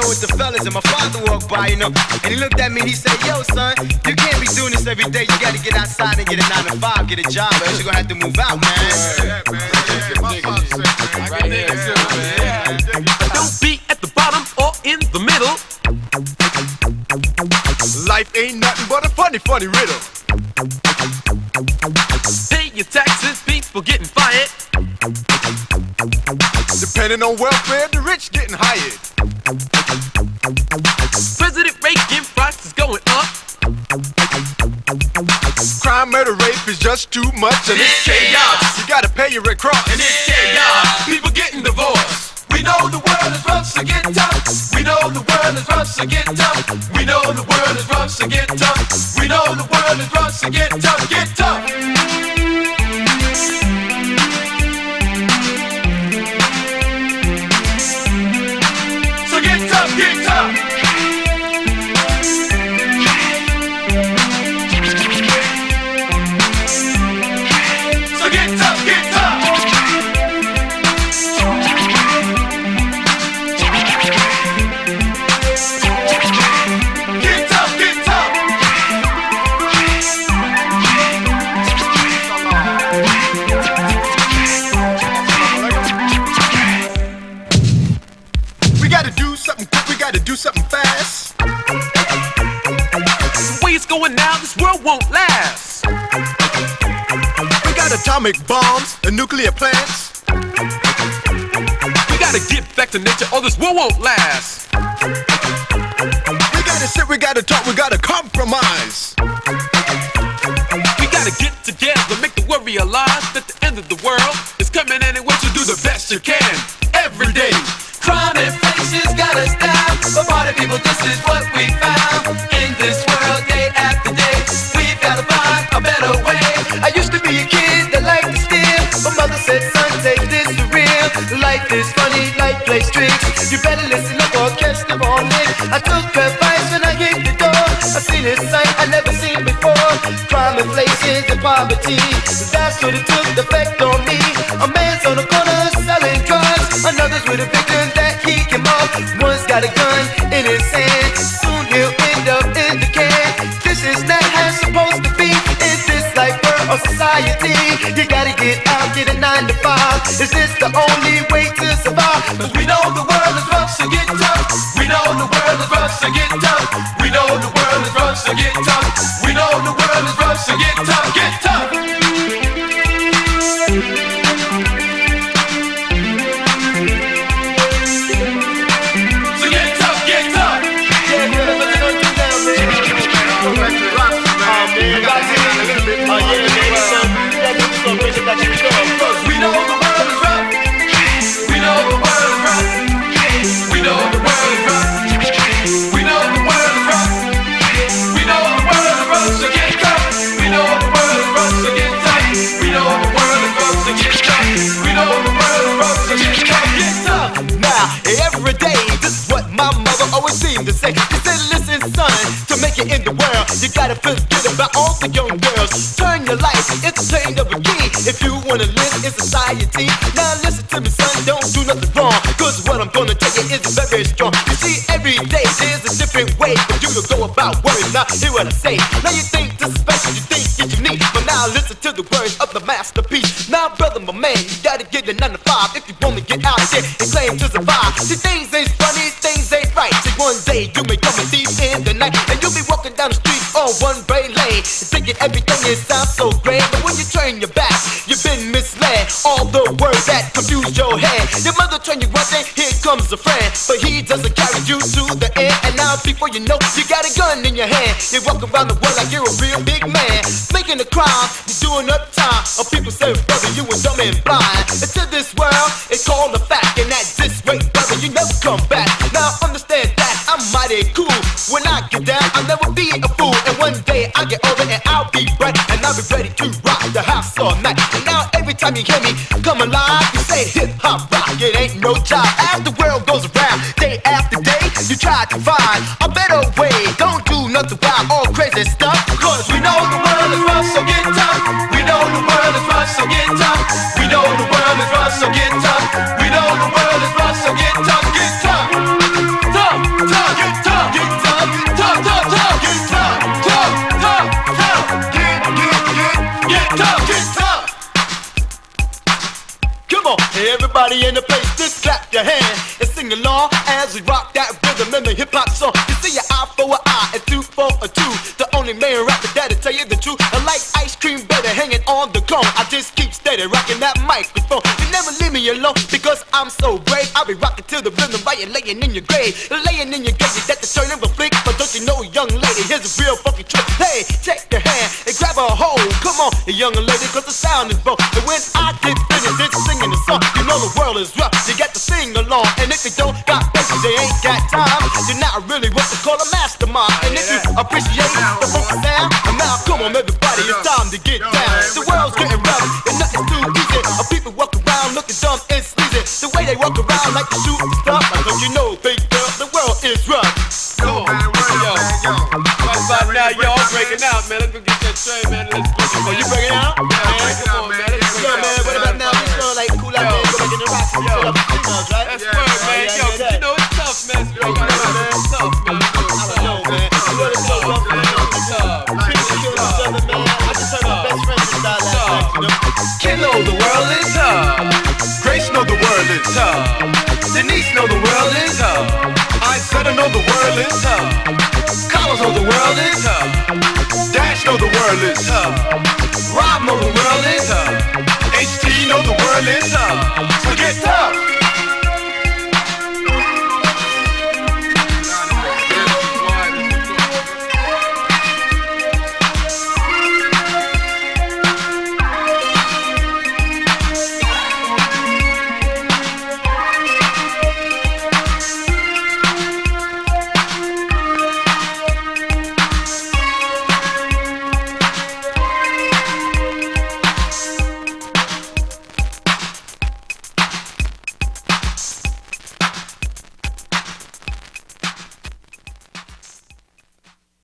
With the fellas and my father walked by, and he looked at me and he said, yo son, you can't be doing this every day. You gotta get outside and get a 9 to 5, get a job, or else you're gonna have to move out, man. Don't be at the bottom or in the middle. Life ain't nothing but a funny, funny riddle. Pay your taxes, people getting fired. Depending on welfare, the rich getting hired. President Reagan prices going up. Crime, murder, rape is just too much, and it's chaos. You gotta pay your Red Cross, And it's chaos. People getting divorced. We know the world is rough, so get tough. We know the world is rough, so get tough. We know the world is rough, so get tough. We know the world is rough, so get tough, get tough. So get tough, get tough. So get tough, get tough. Get tough, get tough. we gotta do something quick, we gotta do something fast. The way it's going now, this world won't last. We got atomic bombs and nuclear plants. We gotta get back to nature or this world won't last. We gotta sit, we gotta talk, we gotta compromise. We gotta get together, make the world realize that the end of the world is coming anyway. To do the best you can every day. Crime and inflation's got us down, but party people, this is what we found. In this world, day after day, we've gotta find a better way. I used to be a kid that liked to steal, but mother said, son, take this for real. Life is funny, life plays tricks. You better listen up or catch the warning. I took advice when I hit the door. I seen this sight I never seen before. Crime, inflation, and poverty. That's what it took the effect on me. A man's on the corner selling drugs, another's with a victim that he can mob. One's got a gun in his hand, soon he'll end up in the can. This is not how it's supposed to be in this life, world, or society. You gotta get out, get a 9 to 5. Is this the only way to survive? Cause we know the world is rough, so get tough. We know the world is rough, so get tough. We know the world is rough, so get tough. We know the world is rough, so get tough, get tough. So get tough, get tough. Yeah, man, let's go down, man. We know the world is rough. We know the world is rough. We know the world is rough. We know the world is rough. We know the world is rough, so get tough. We know the world is rough, so get tough. We know the world is rough, so get tough. We know the world is rough, so get tough, get tough. Now, every day, this is what my mother always seemed to say. She said, listen, son, to make it in the world, you gotta forget about all the young girls. Turn your life, it's a turn of a key. If you wanna live in society, now listen to me, son, don't do nothing wrong. Cause what I'm gonna tell you is very strong. You see, every day there's a different way for you to go about worrying. Now, hear what I say. Now you think this is special, you think it's unique, but now listen to the words of the masterpiece. Now, brother, my man, you gotta get a 9 to 5 if you wanna get out here and claim to survive. See, things ain't funny, things ain't right. See, one day you may come a thief in the night, and you'll be walking down the street on one brain lane, thinking everything is sounds so great. But when you turn your back, you've been misled. All the words that confuse your head. Your mother turned you one day, here comes a friend, but he doesn't carry you to the end. And now before you know, you got a gun in your hand. You walk around the world like you're a real big man, making a crime, you're doing up time. Or people say, brother, you were dumb and blind. And to this world, it's called a fact, and at this rate, brother, you never come back. Now understand that I'm mighty cool. When I get down, I'll never be a fool. And one day I get older and I'll be right, and I'll be ready to rock the house all night. And now every anytime you hear me come alive, you say hip hop rock, it ain't no job. As the world goes around, day after day, you try to find a better way. Don't do nothing wild or crazy stuff, cause we know the world is rough, so get tough. We know the world is rough, so get tough. We know the world is rough, so get tough. We know the world is rough, so get tough. Get tough, tough, tough, get tough, get tough, tough, tough, tough, get tough, tough, tough, tough, get tough, get tough. Come on, hey, everybody in the place, just clap your hands and sing along as we rock that rhythm in the hip hop song. You see, an eye for an eye and two for a two. The only man rapper that'll tell you the truth. I like ice cream better hanging on the cone. I just keep steady rocking that microphone. You never leave me alone because I'm so brave. I'll be rocking to the rhythm while you're laying in your grave. Laying in your grave, you got to turn and reflect. But don't you know, young lady, here's a real funky trick. Hey, take your hand and grab a hold. Come on, young lady, cause the sound is broke. And when I get finished, it's singing the song. You know the world is rough, you got to sing along. And if you don't got patience, they ain't got time. You're not really what they call a mastermind. And if you appreciate the funk sound, and now come on everybody, it's time to get down. The world's getting rough, and nothing's too easy. People walk around looking dumb and sleazy. The way they walk around like they shoot stuff. Cause you know, big girl, the world is rough. Come on, yo. Right about now, y'all breaking out, man. Let's go get that train, man. Let's go. Oh, you breaking out? Come on, man. Yeah, man, what about now? We feel like cool out there, go back in the rocks and fill up the signals, right? That's word, man. Yo, you know